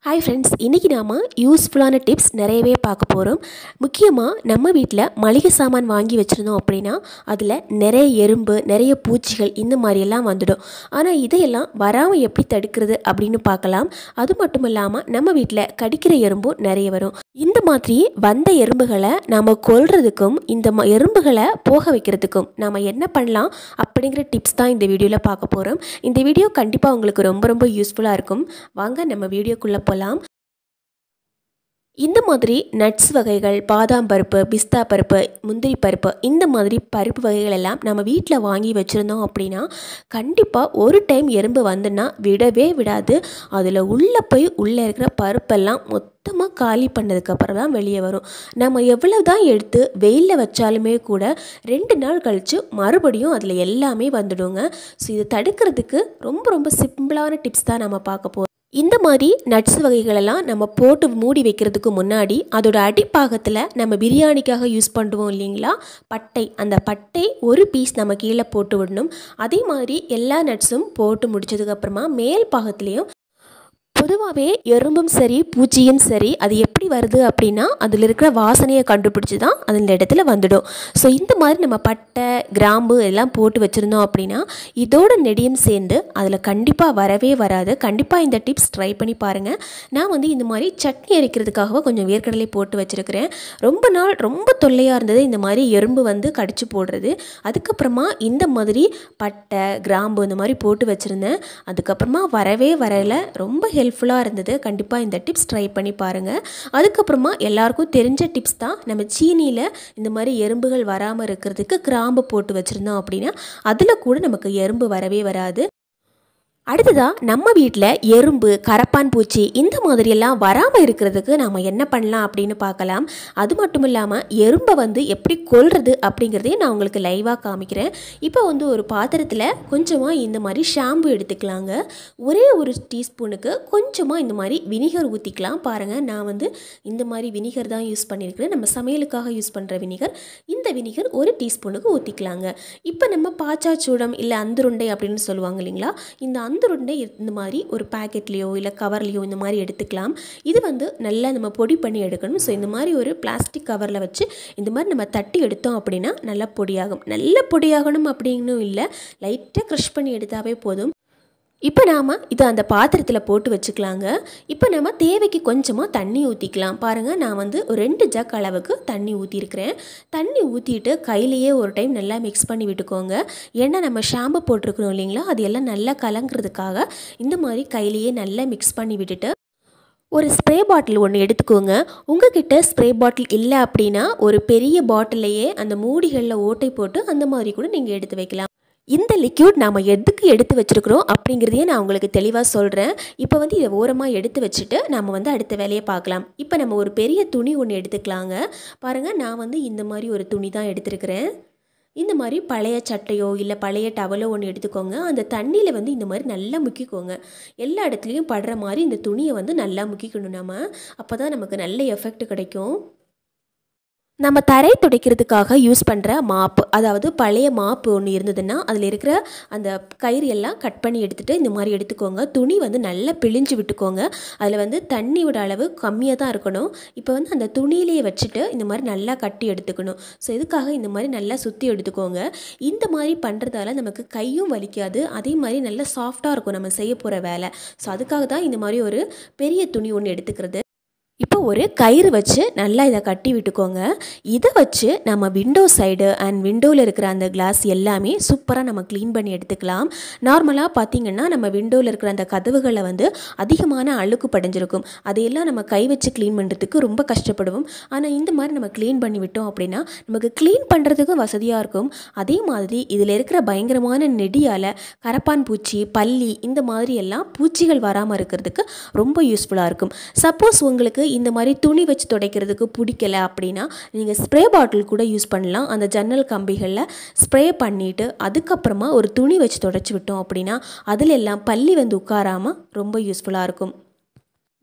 Hi friends, இன்னைக்கு நாம யூஸ்ஃபுல்லான டிப்ஸ் நிறையவே பார்க்க போறோம். முக்கியமா நம்ம வீட்ல மளிகை சாமான் வாங்கி வச்சிருந்தோம் அப்படினா அதுல நிறைய எறும்பு, நிறைய பூச்சிகள் இந்த மாதிரி எல்லாம் வந்துடும். ஆனா இதையெல்லாம் வராம எப்படி தடுக்கிறது அப்படினு பார்க்கலாம். அது மட்டும் இல்லாம நம்ம வீட்ல கடிக்கிற எறும்பும் நிறைய வரும். இந்த மாதிரி வந்த எறும்புகளை நாம கொல்றதுக்கும் இந்த எறும்புகளை போக வைக்கிறதுக்கும் நாம என்ன பண்ணலாம் அப்படிங்கிற டிப்ஸ் தான் இந்த வீடியோல பார்க்க போறோம். இந்த வீடியோ கண்டிப்பா உங்களுக்கு ரொம்ப யூஸ்ஃபுல்லா இருக்கும். வாங்க நம்ம வீடியோக்குள்ள போலாம். இந்த மாதிரி நட்ஸ் வகைகள், பாதாம் பருப்பு, பிஸ்தா பருப்பு, முந்திரி பருப்பு இந்த மாதிரி பருப்பு வகைகள் எல்லாம் நம்ம வீட்டில் வாங்கி வச்சுருந்தோம் அப்படின்னா கண்டிப்பாக ஒரு டைம் எறும்பு வந்துன்னா விடவே விடாது. அதில் உள்ளே போய் உள்ளே இருக்கிற பருப்பெல்லாம் மொத்தமாக காலி பண்ணதுக்கப்புறம் தான் வெளியே வரும். நம்ம எவ்வளோ தான் எடுத்து வெயிலில் வச்சாலுமே கூட 2 நாள் கழித்து மறுபடியும் அதில் எல்லாமே வந்துடுங்க. ஸோ இதை தடுக்கிறதுக்கு ரொம்ப சிம்பிளான டிப்ஸ் தான் நம்ம பார்க்க போகிறோம். இந்த மாதிரி நட்ஸ் வகைகளெல்லாம் நம்ம போட்டு மூடி வைக்கிறதுக்கு முன்னாடி அதோட அடிப்பாகத்தில் நம்ம பிரியாணிக்காக யூஸ் பண்ணுவோம் இல்லைங்களா, பட்டை, அந்த பட்டை ஒரு பீஸ் நம்ம கீழே போட்டு விடணும். அதே மாதிரி எல்லா நட்ஸும் போட்டு முடிச்சதுக்கப்புறமா மேல் பாகத்துலேயும் பொதுவாகவே எறும்பும் சரி பூச்சியும் சரி அது எப்படி வருது அப்படின்னா அதில் இருக்கிற வாசனையை கண்டுபிடிச்சி தான் அந்த இடத்துல வந்துடும். ஸோ இந்த மாதிரி நம்ம பட்டை, கிராம்பு எல்லாம் போட்டு வச்சுருந்தோம் அப்படின்னா இதோட நெடியும் சேர்ந்து அதில் கண்டிப்பாக வரவே வராது. கண்டிப்பாக இந்த டிப்ஸ் ட்ரை பண்ணி பாருங்கள். நான் இந்த மாதிரி சட்னி அரைக்கிறதுக்காக கொஞ்சம் வேர்க்கடலை போட்டு வச்சுருக்கிறேன். ரொம்ப நாள் ரொம்ப தொல்லையாக இருந்தது இந்த மாதிரி எறும்பு கடிச்சு போடுறது. அதுக்கப்புறமா இந்த மாதிரி பட்டை, கிராம்பு இந்த மாதிரி போட்டு வச்சுருந்தேன். அதுக்கப்புறமா வரவே வரல, ரொம்ப ஹெல்ப்ஃபுல்லாக இருந்தது. கண்டிப்பாக இந்த டிப்ஸ் ட்ரை பண்ணி பாருங்கள். அதுக்கப்புறமா எல்லாருக்கும் தெரிஞ்ச டிப்ஸ் தான், நம்ம சீனியில் இந்த மாதிரி எறும்புகள் வராமல் இருக்கிறதுக்கு கிராம்பு போட்டு வச்சுருந்தோம் அப்படின்னா அதில் கூட நமக்கு எறும்பு வரவே வராது. அடுத்ததாக நம்ம வீட்டில் எறும்பு, கரப்பான் பூச்சி இந்த மாதிரியெல்லாம் வராமல் இருக்கிறதுக்கு நாம் என்ன பண்ணலாம் அப்படின்னு பார்க்கலாம். அது மட்டும் இல்லாமல் எறும்பை எப்படி கொல்றது அப்படிங்கிறதையும் நான் உங்களுக்கு லைவாக காமிக்கிறேன். இப்போ ஒரு பாத்திரத்தில் கொஞ்சமாக இந்த மாதிரி ஷாம்பு எடுத்துக்கலாங்க. ஒரே ஒரு டீஸ்பூனுக்கு கொஞ்சமாக இந்த மாதிரி வினிகர் ஊற்றிக்கலாம். பாருங்கள், நான் இந்த மாதிரி வினிகர் தான் யூஸ் பண்ணியிருக்கிறேன். நம்ம சமையலுக்காக யூஸ் பண்ணுற வினிகர். இந்த வினிகர் ஒரு டீஸ்பூனுக்கு ஊற்றிக்கலாங்க. இப்போ நம்ம பாச்சாச்சூடம் இல்லை அந்துருண்டை அப்படின்னு சொல்லுவாங்க இல்லைங்களா, இந்த அந்துருண்டை இந்த மாதிரி ஒரு பேக்கெட்லேயோ இல்லை கவர்லேயோ இந்த மாதிரி எடுத்துக்கலாம். இது நல்லா நம்ம பொடி பண்ணி எடுக்கணும். ஸோ இந்த மாதிரி ஒரு பிளாஸ்டிக் கவரில் வச்சு இந்த மாதிரி நம்ம தட்டி எடுத்தோம் அப்படின்னா நல்லா பொடியாகும். நல்ல பொடியாகணும் அப்படின்னும் இல்லை, லைட்டாக க்ரஷ் பண்ணி எடுத்தாவே போதும். இப்போ நாம் இதை அந்த பாத்திரத்தில் போட்டு வச்சுக்கலாங்க. இப்போ நம்ம தேவைக்கு கொஞ்சமாக தண்ணி ஊற்றிக்கலாம். பாருங்கள், நான் ஒரு 2 ஜக் அளவுக்கு தண்ணி ஊற்றிருக்கிறேன். தண்ணி ஊற்றிட்டு கையிலையே ஒரு டைம் நல்லா மிக்ஸ் பண்ணி விட்டுக்கோங்க. ஏன்னா நம்ம ஷாம்பு போட்டிருக்கணும் இல்லைங்களா, அது எல்லாம் நல்லா கலங்கிறதுக்காக இந்த மாதிரி கையிலையே நல்லா மிக்ஸ் பண்ணி விட்டுட்டு ஒரு ஸ்ப்ரே பாட்டில் ஒன்று எடுத்துக்கோங்க. உங்ககிட்ட ஸ்ப்ரே பாட்டில் இல்லை அப்படின்னா ஒரு பெரிய பாட்டிலையே அந்த மூடிகளில் ஓட்டை போட்டு அந்த மாதிரி கூட நீங்கள் எடுத்து வைக்கலாம். இந்த லிக்யூட் நாம் எதுக்கு எடுத்து வச்சுருக்கிறோம் அப்படிங்கிறதையே நான் உங்களுக்கு தெளிவாக சொல்கிறேன். இப்போ இதை ஓரமாக எடுத்து வச்சுட்டு நம்ம அடுத்த வேலையை பார்க்கலாம். இப்போ நம்ம ஒரு பெரிய துணி ஒன்று எடுத்துக்கலாங்க. பாருங்கள், நான் இந்த மாதிரி ஒரு துணி தான் எடுத்துருக்கிறேன். இந்த மாதிரி பழைய சட்டையோ இல்லை பழைய டவலோ ஒன்று எடுத்துக்கோங்க. அந்த தண்ணியில் இந்த மாதிரி நல்லா முக்கிக்கோங்க. எல்லா இடத்துலையும் படுற மாதிரி இந்த துணியை நல்லா முக்கிக்கணும். நம்ம அப்போ தான் நமக்கு நல்ல எஃபெக்ட் கிடைக்கும். நம்ம தரை துடைக்கிறதுக்காக யூஸ் பண்ணுற மாப்பு, அதாவது பழைய மாப்பு ஒன்று இருந்ததுன்னா அதில் இருக்கிற அந்த கயிறு எல்லாம் கட் பண்ணி எடுத்துகிட்டு இந்த மாதிரி எடுத்துக்கோங்க. துணி நல்லா பிழிஞ்சு விட்டுக்கோங்க. அதில் தண்ணியோட அளவு கம்மியாக தான் இருக்கணும். இப்போ அந்த துணியிலேயே வச்சுட்டு இந்த மாதிரி நல்லா கட்டி எடுத்துக்கணும். ஸோ இதுக்காக இந்த மாதிரி நல்லா சுற்றி எடுத்துக்கோங்க. இந்த மாதிரி பண்ணுறதால நமக்கு கையும் வலிக்காது, அதே மாதிரி நல்லா சாஃப்டாக இருக்கும் நம்ம செய்ய போகிற வேலை. ஸோ அதுக்காக தான் இந்த மாதிரி ஒரு பெரிய துணி ஒன்று எடுத்துக்கிறது. இப்போ ஒரு கயிறு வச்சு நல்லா இதை கட்டி விட்டுக்கோங்க. இதை வச்சு நம்ம விண்டோ சைடு அண்ட் விண்டோவில் இருக்கிற அந்த கிளாஸ் எல்லாமே சூப்பராக நம்ம க்ளீன் பண்ணி எடுத்துக்கலாம். நார்மலாக பார்த்திங்கன்னா நம்ம விண்டோவில் இருக்கிற அந்த கதவுகளை அதிகமான அழுக்கு படிஞ்சிருக்கும். அதையெல்லாம் நம்ம கை வச்சு க்ளீன் பண்ணுறதுக்கு ரொம்ப கஷ்டப்படுவோம். ஆனால் இந்த மாதிரி நம்ம க்ளீன் பண்ணி விட்டோம் அப்படின்னா நமக்கு க்ளீன் பண்ணுறதுக்கும் வசதியாக இருக்கும். அதே மாதிரி இதில் இருக்கிற பயங்கரமான நெடியால் கரப்பான் பூச்சி, பல்லி இந்த மாதிரி எல்லாம் பூச்சிகள் வராமல் இருக்கிறதுக்கு ரொம்ப யூஸ்ஃபுல்லாக இருக்கும். சப்போஸ் உங்களுக்கு இந்த மாதிரி துணி வச்சு துடைக்கிறதுக்கு பிடிக்கல அப்படின்னா நீங்கள் ஸ்ப்ரே பாட்டில் கூட யூஸ் பண்ணலாம். அந்த ஜன்னல் கம்பிகளில் ஸ்ப்ரே பண்ணிவிட்டு அதுக்கப்புறமா ஒரு துணி வச்சு துடைச்சி விட்டோம் அப்படின்னா அதில் எல்லாம் பல்லி உட்காராமல் ரொம்ப யூஸ்ஃபுல்லாக இருக்கும்.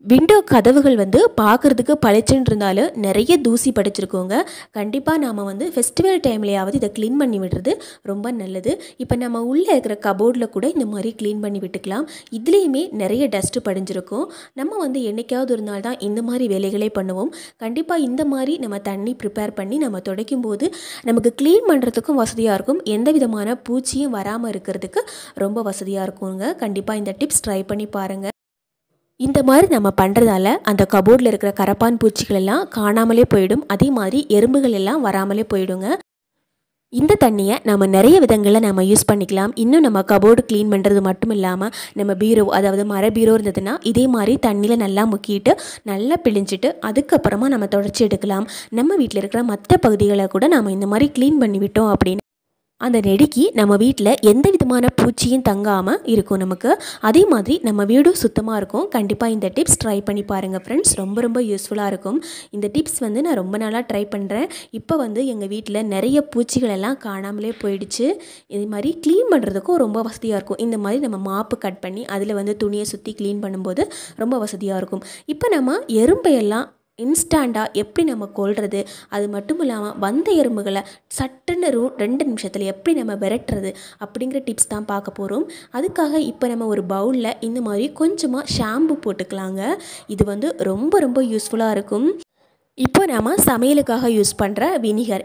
விண்டோ கதவுகள் வந்து பார்க்குறதுக்கு பளிச்சுன்னு இருந்தாலும் நிறைய தூசி படிச்சிருக்கோங்க. கண்டிப்பாக நாம் வந்து ஃபெஸ்டிவல் டைம்லையாவது இதை க்ளீன் பண்ணி விடுறது ரொம்ப நல்லது. இப்போ நம்ம உள்ளே இருக்கிற கபோர்டில் கூட இந்த மாதிரி க்ளீன் பண்ணி விட்டுக்கலாம். இதுலேயுமே நிறைய டஸ்ட்டு படிஞ்சிருக்கும். நம்ம வந்து என்றைக்காவது ஒரு நாள் தான் இந்த மாதிரி வேலைகளே பண்ணுவோம். கண்டிப்பாக இந்த மாதிரி நம்ம தண்ணி ப்ரிப்பேர் பண்ணி நம்ம துடைக்கும் போது நமக்கு க்ளீன் பண்ணுறதுக்கும் வசதியாக இருக்கும். எந்த விதமான பூச்சியும் வராமல் இருக்கிறதுக்கு ரொம்ப வசதியாக இருக்குங்க. கண்டிப்பாக இந்த டிப்ஸ் ட்ரை பண்ணி பாருங்கள். இந்த மாதிரி நம்ம பண்ணுறதால அந்த கபோர்டில் இருக்கிற கரப்பான் பூச்சிகள் எல்லாம் காணாமலே போயிடும். அதே மாதிரி எறும்புகள் எல்லாம் வராமலே போயிடுங்க. இந்த தண்ணியை நம்ம நிறைய விதங்களில் நம்ம யூஸ் பண்ணிக்கலாம். இன்னும் நம்ம கபோர்டு க்ளீன் பண்ணுறது மட்டும் இல்லாமல் நம்ம பீரோ, அதாவது மர பீரோ இருந்ததுன்னா இதே மாதிரி தண்ணியில் நல்லா முக்கிட்டு நல்லா பிழிஞ்சிட்டு அதுக்கப்புறமா நம்ம தொடச்சி எடுக்கலாம். நம்ம வீட்டில் இருக்கிற மற்ற பகுதிகளை கூட நம்ம இந்த மாதிரி க்ளீன் பண்ணி விட்டோம் அப்படின்னு அந்த நெடிக்கு நம்ம வீட்டில் எந்த விதமான பூச்சியும் தங்காமல் இருக்கும் நமக்கு. அதே மாதிரி நம்ம வீடும் சுத்தமாக இருக்கும். கண்டிப்பாக இந்த டிப்ஸ் ட்ரை பண்ணி பாருங்கள் ஃப்ரெண்ட்ஸ். ரொம்ப ரொம்ப யூஸ்ஃபுல்லாக இருக்கும். இந்த டிப்ஸ் வந்து நான் ரொம்ப நாளாக ட்ரை பண்ணுறேன். இப்போ வந்து எங்கள் வீட்டில் நிறைய பூச்சிகள் எல்லாம் காணாமலே போயிடுச்சு. இது மாதிரி க்ளீன் பண்ணுறதுக்கும் ரொம்ப வசதியாக இருக்கும். இந்த மாதிரி நம்ம மாப்பு கட் பண்ணி அதில் வந்து துணியை சுற்றி க்ளீன் பண்ணும்போது ரொம்ப வசதியாக இருக்கும். இப்போ நம்ம எறும்பையெல்லாம் இன்ஸ்டாண்டாக எப்படி நம்ம கொல்றது, அது மட்டும் இல்லாமல் வந்த எறும்புகளை சட்டுன்னு 2 நிமிஷத்தில் எப்படி நம்ம விரட்டுறது அப்படிங்கிற டிப்ஸ் தான் பார்க்க போகிறோம். அதுக்காக இப்போ நம்ம ஒரு பவுலில் இந்த மாதிரி கொஞ்சமாக ஷாம்பு போட்டுக்கலாங்க. இது வந்து ரொம்ப ரொம்ப யூஸ்ஃபுல்லாக இருக்கும். இப்போ நம்ம சமையலுக்காக யூஸ் பண்ணுற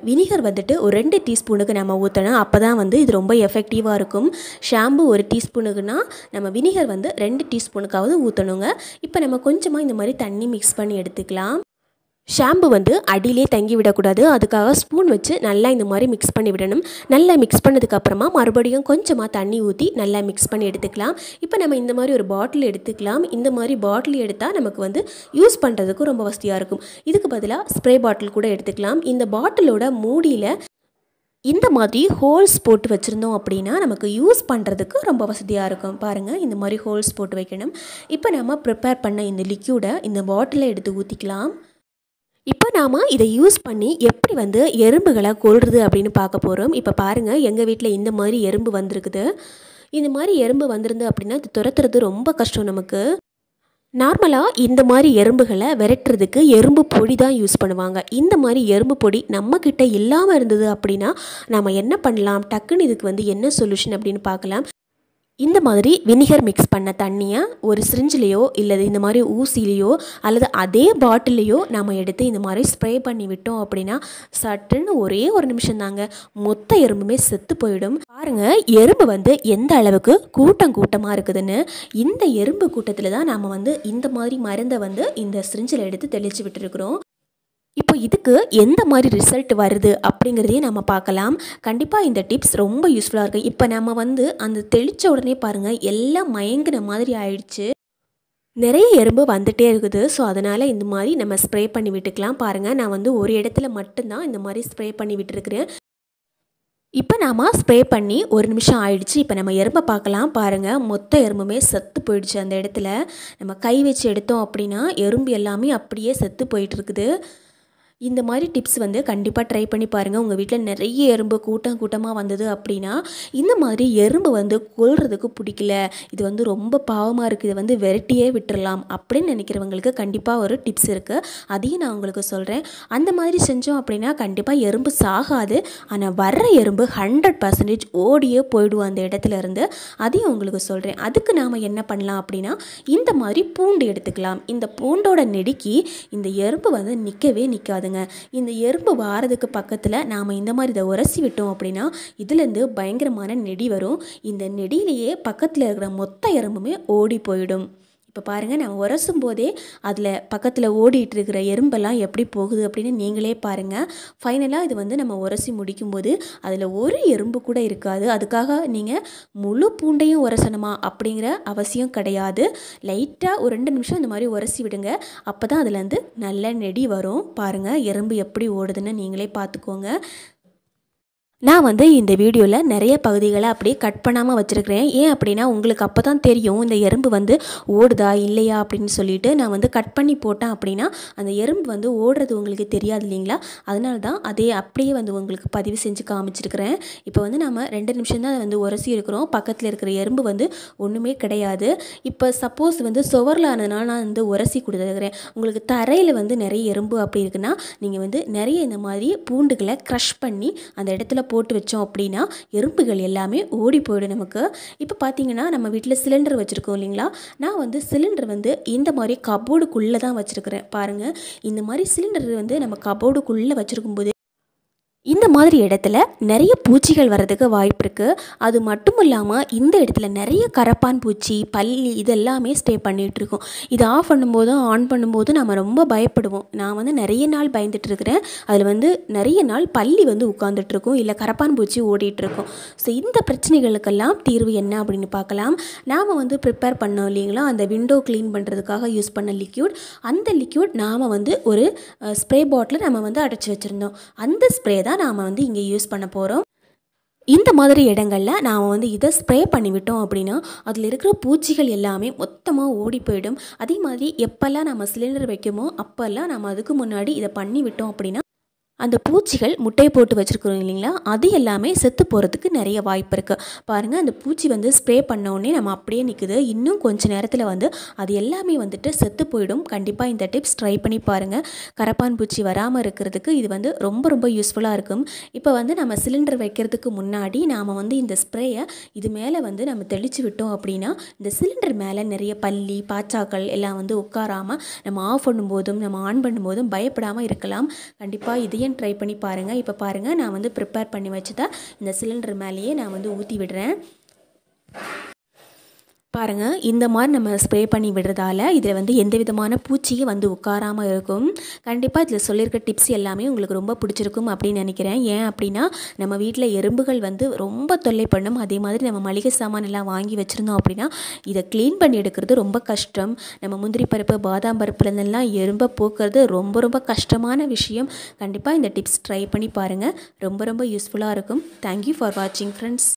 வினிகர் வந்துட்டு ஒரு 2 டீஸ்பூனுக்கு நம்ம ஊற்றணும். அப்போ தான் வந்து இது ரொம்ப எஃபெக்டிவாக இருக்கும். ஷாம்பு 1 டீஸ்பூனுக்குன்னா நம்ம வினிகர் வந்து 2 டீஸ்பூனுக்காவது ஊற்றணுங்க. இப்போ நம்ம கொஞ்சமாக இந்த மாதிரி தண்ணி மிக்ஸ் பண்ணி எடுத்துக்கலாம். ஷாம்பு வந்து அடியிலே தங்கி விடக்கூடாது. அதுக்காக ஸ்பூன் வச்சு நல்லா இந்த மாதிரி மிக்ஸ் பண்ணி விடணும். நல்லா மிக்ஸ் பண்ணதுக்கப்புறமா மறுபடியும் கொஞ்சமாக தண்ணி ஊற்றி நல்லா மிக்ஸ் பண்ணி எடுத்துக்கலாம். இப்போ நம்ம இந்த மாதிரி ஒரு பாட்டில் எடுத்துக்கலாம். இந்த மாதிரி பாட்டில் எடுத்தால் நமக்கு வந்து யூஸ் பண்ணுறதுக்கும் ரொம்ப வசதியாக இருக்கும். இதுக்கு பதிலாக ஸ்ப்ரே பாட்டில் கூட எடுத்துக்கலாம். இந்த பாட்டிலோட மூடியில் இந்த மாதிரி ஹோல்ஸ் போட்டு வச்சுருந்தோம் அப்படின்னா நமக்கு யூஸ் பண்ணுறதுக்கு ரொம்ப வசதியாக இருக்கும். பாருங்கள், இந்த மாதிரி ஹோல்ஸ் போட்டு வைக்கணும். இப்போ நம்ம ப்ரிப்பேர் பண்ண இந்த லிக்யூடை இந்த பாட்டிலை எடுத்து ஊற்றிக்கலாம். இப்போ நாம் இதை யூஸ் பண்ணி எப்படி வந்து எறும்புகளை கொல்றது அப்படின்னு பார்க்க போகிறோம். இப்போ பாருங்கள், எங்கள் வீட்டில் இந்த மாதிரி எறும்பு வந்திருக்குது. இந்த மாதிரி எறும்பு வந்திருந்து அப்படின்னா இது துரத்துறது ரொம்ப கஷ்டம் நமக்கு. நார்மலாக இந்த மாதிரி எறும்புகளை விரட்டுறதுக்கு எறும்பு பொடி தான் யூஸ் பண்ணுவாங்க. இந்த மாதிரி எறும்பு பொடி நம்மக்கிட்ட இல்லாமல் இருந்தது அப்படின்னா நாம் என்ன பண்ணலாம், டக்குன்னு இதுக்கு வந்து என்ன சொல்யூஷன் அப்படின்னு பார்க்கலாம். இந்த மாதிரி வினிகர் மிக்ஸ் பண்ண தண்ணியை ஒரு சிரிஞ்சிலையோ இல்லை இந்த மாதிரி ஊசிலையோ அல்லது அதே பாட்டிலையோ நம்ம எடுத்து இந்த மாதிரி ஸ்ப்ரே பண்ணி விட்டோம் அப்படின்னா சட்டுன்னு ஒரே ஒரு நிமிஷம் தாங்க மொத்த எறும்புமே செத்து போயிடும். பாருங்கள், எறும்பு வந்து எந்த அளவுக்கு கூட்டமாக இருக்குதுன்னு. இந்த எறும்பு கூட்டத்தில் தான் நாம் வந்து இந்த மாதிரி மருந்தை வந்து இந்த சிரிஞ்சில் எடுத்து தெளித்து விட்டுருக்குறோம். இப்போ இதுக்கு எந்த மாதிரி ரிசல்ட் வருது அப்படிங்கிறதையும் நம்ம பார்க்கலாம். கண்டிப்பாக இந்த டிப்ஸ் ரொம்ப யூஸ்ஃபுல்லாக இருக்குது. இப்போ நம்ம வந்து அந்த தெளித்த உடனே பாருங்கள் எல்லாம் மயங்கின மாதிரி ஆயிடுச்சு. நிறைய எறும்பு வந்துகிட்டே இருக்குது. ஸோ அதனால் இந்த மாதிரி நம்ம ஸ்ப்ரே பண்ணி விட்டுக்கலாம். பாருங்கள், நான் வந்து ஒரு இடத்துல மட்டும்தான் இந்த மாதிரி ஸ்ப்ரே பண்ணி விட்டுருக்குறேன். இப்போ நாம் ஸ்ப்ரே பண்ணி 1 நிமிஷம் ஆயிடுச்சு. இப்போ நம்ம எறும்பை பார்க்கலாம். பாருங்கள், மொத்த எறும்புமே செத்து போயிடுச்சு. அந்த இடத்துல நம்ம கை வச்சு எடுத்தோம் அப்படின்னா எறும்பு எல்லாமே அப்படியே செத்து போயிட்டு இருக்குது. இந்த மாதிரி டிப்ஸ் வந்து கண்டிப்பாக ட்ரை பண்ணி பாருங்கள். உங்கள் வீட்டில் நிறைய எறும்பு கூட்டமாக வந்தது அப்படின்னா இந்த மாதிரி எறும்பு வந்து கொல்றதுக்கு பிடிக்கல, இது வந்து ரொம்ப பாவமாக இருக்குது, இதை வந்து விரட்டியே விட்டுறலாம் அப்படின்னு நினைக்கிறவங்களுக்கு கண்டிப்பாக ஒரு டிப்ஸ் இருக்குது. அதையும் நான் உங்களுக்கு சொல்கிறேன். அந்த மாதிரி செஞ்சோம் அப்படின்னா கண்டிப்பாக எறும்பு சாகாது. ஆனால் வர்ற எறும்பு 100% ஓடியே போயிடுவோம் அந்த இடத்துல இருந்து. அதையும் உங்களுக்கு சொல்கிறேன். அதுக்கு நாம் என்ன பண்ணலாம் அப்படின்னா இந்த மாதிரி பூண்டு எடுத்துக்கலாம். இந்த பூண்டோட நெடுக்கி இந்த எறும்பு வந்து நிற்கவே நிற்காதுங்க. இந்த எறும்பு வாரதுக்கு பக்கத்தில் நாம் இந்த மாதிரி இதை உரசி விட்டோம் அப்படின்னா இதுலேருந்து பயங்கரமான நெடி வரும். இந்த நெடியிலேயே பக்கத்தில் இருக்கிற மொத்த எறும்புமே ஓடி போயிடும். இப்போ பாருங்கள், நம்ம உரசும் போதே அதில் பக்கத்தில் ஓடிட்டு இருக்கிற எறும்பெல்லாம் எப்படி போகுது அப்படின்னு நீங்களே பாருங்கள். ஃபைனலாக இது வந்து நம்ம உரசி முடிக்கும்போது அதில் ஒரு எறும்பு கூட இருக்காது. அதுக்காக நீங்கள் முழு பூண்டையும் உரசணுமா அப்படிங்கிற அவசியம் கிடையாது. லைட்டாக ஒரு 2 நிமிஷம் இந்த மாதிரி உரசி விடுங்க. அப்போ தான் அதுலேருந்து நல்ல நெடி வரும். பாருங்கள், எறும்பு எப்படி ஓடுதுன்னு நீங்களே பார்த்துக்கோங்க. நான் வந்து இந்த வீடியோவில் நிறைய பகுதிகளை அப்படியே கட் பண்ணாமல் வச்சுருக்கிறேன். ஏன் அப்படின்னா உங்களுக்கு அப்போ தான் தெரியும் இந்த எறும்பு வந்து ஓடுதா இல்லையா அப்படின்னு சொல்லிட்டு. நான் வந்து கட் பண்ணி போட்டேன் அப்படின்னா அந்த எறும்பு வந்து ஓடுறது உங்களுக்கு தெரியாது இல்லைங்களா. அதனால தான் அதே அப்படியே வந்து உங்களுக்கு பதிவு செஞ்சு காமிச்சிருக்கிறேன். இப்போ வந்து நம்ம 2 நிமிஷம் தான் வந்து உரசி இருக்கிறோம். பக்கத்தில் இருக்கிற எறும்பு வந்து ஒன்றுமே கிடையாது. இப்போ சப்போஸ் வந்து சுவரில் ஆனதுனால நான் வந்து உரசி கொடுத்துருக்கிறேன். உங்களுக்கு தரையில் வந்து நிறைய எறும்பு அப்படி இருக்குன்னா நீங்கள் வந்து நிறைய இந்த மாதிரி பூண்டுகளை க்ரஷ் பண்ணி அந்த இடத்துல போட்டு வச்சோம் அப்படின்னா எறும்புகள் எல்லாமே ஓடி போயிடும் நமக்கு. இப்போ பார்த்தீங்கன்னா நம்ம வீட்டில் சிலிண்டர் வச்சுருக்கோம் இல்லைங்களா. நான் வந்து சிலிண்டர் வந்து இந்த மாதிரி கபோர்டுக்குள்ளே தான் வச்சுருக்கிறேன். பாருங்கள், இந்த மாதிரி சிலிண்டர் வந்து நம்ம கபோர்டுக்குள்ளே வச்சுருக்கும்போது இந்த மாதிரி இடத்துல நிறைய பூச்சிகள் வர்றதுக்கு வாய்ப்பு இருக்குது. அது மட்டும் இல்லாமல் இந்த இடத்துல நிறைய கரப்பான் பூச்சி, பல்லி இதெல்லாமே ஸ்டே பண்ணிகிட்ருக்கோம். இது ஆஃப் பண்ணும்போதும் ஆன் பண்ணும்போதும் நம்ம ரொம்ப பயப்படுவோம். நான் வந்து நிறைய நாள் பயந்துட்டுருக்கிறேன். அதில் வந்து நிறைய நாள் பல்லி வந்து உட்காந்துட்ருக்கும், இல்லை கரப்பான் பூச்சி ஓடிட்டுருக்கும். ஸோ இந்த பிரச்சனைகளுக்கெல்லாம் தீர்வு என்ன அப்படின்னு பார்க்கலாம். நாம் வந்து ப்ரிப்பேர் பண்ணோம் இல்லைங்களா, அந்த விண்டோ க்ளீன் பண்ணுறதுக்காக யூஸ் பண்ண லிக்யூட். அந்த லிக்யூட் நாம் வந்து ஒரு ஸ்ப்ரே பாட்டில் நம்ம வந்து அடைச்சி வச்சுருந்தோம். அந்த ஸ்ப்ரே தான் நாம் வந்து இங்கே யூஸ் பண்ண போகிறோம். இந்த மாதிரி இடங்களில் நாம் வந்து இதை ஸ்ப்ரே பண்ணிவிட்டோம் அப்படின்னா அதில் இருக்கிற பூச்சிகள் எல்லாமே மொத்தமாக ஓடி போயிடும். அதே மாதிரி எப்போல்லாம் நம்ம சிலிண்டர் வைக்குமோ அப்போல்லாம் நம்ம அதுக்கு முன்னாடி இதை பண்ணி விட்டோம் அப்படின்னா அந்த பூச்சிகள் முட்டை போட்டு வச்சுருக்கிறோம் இல்லைங்களா, அது எல்லாமே செத்து போகிறதுக்கு நிறைய வாய்ப்பு இருக்குது. பாருங்கள், அந்த பூச்சி வந்து ஸ்ப்ரே பண்ணோடனே நம்ம அப்படியே நிற்குது. இன்னும் கொஞ்சம் நேரத்தில் வந்து அது எல்லாமே வந்துட்டு செத்து போயிடும். கண்டிப்பாக இந்த டிப்ஸ் ட்ரை பண்ணி பாருங்கள். கரப்பான் பூச்சி வராமல் இருக்கிறதுக்கு இது வந்து ரொம்ப ரொம்ப யூஸ்ஃபுல்லாக இருக்கும். இப்போ வந்து நம்ம சிலிண்டர் வைக்கிறதுக்கு முன்னாடி நாம் வந்து இந்த ஸ்ப்ரேயை இது மேலே வந்து நம்ம தெளித்து விட்டோம் அப்படின்னா இந்த சிலிண்டர் மேலே நிறைய பல்லி, பாச்சாக்கள் எல்லாம் வந்து உட்காராமல் நம்ம ஆஃப் பண்ணும்போதும் நம்ம ஆன் பண்ணும்போதும் பயப்படாமல் இருக்கலாம். கண்டிப்பாக இதையும் ட்ரை பண்ணி பாருங்கள். இப்போ பாருங்கள், நான் வந்து ப்ரிப்பேர் பண்ணி வச்சுதான் இந்த சிலிண்டர் மேலேயே நான் வந்து ஊற்றி விடுறேன். பாருங்கள், இந்த மாதிரி நம்ம ஸ்ப்ரே பண்ணி விடுறதால இதில் வந்து எந்த விதமான பூச்சியும் வந்து உட்காராமல் இருக்கும். கண்டிப்பாக இதில் சொல்லியிருக்க டிப்ஸ் எல்லாமே உங்களுக்கு ரொம்ப பிடிச்சிருக்கும் அப்படின்னு நினைக்கிறேன். ஏன் அப்படின்னா நம்ம வீட்டில் எறும்புகள் வந்து ரொம்ப தொல்லை பண்ணும். அதே மாதிரி நம்ம மளிகை சாமான் எல்லாம் வாங்கி வச்சுருந்தோம் அப்படின்னா இதை க்ளீன் பண்ணி எடுக்கிறது ரொம்ப கஷ்டம். நம்ம முந்திரி பருப்பு, பாதாம் பருப்புலேருந்தெல்லாம் எறும்பை போக்குறது ரொம்ப ரொம்ப கஷ்டமான விஷயம். கண்டிப்பாக இந்த டிப்ஸ் ட்ரை பண்ணி பாருங்கள். ரொம்ப ரொம்ப யூஸ்ஃபுல்லாக இருக்கும். தேங்க்யூ ஃபார் வாட்சிங் ஃப்ரெண்ட்ஸ்.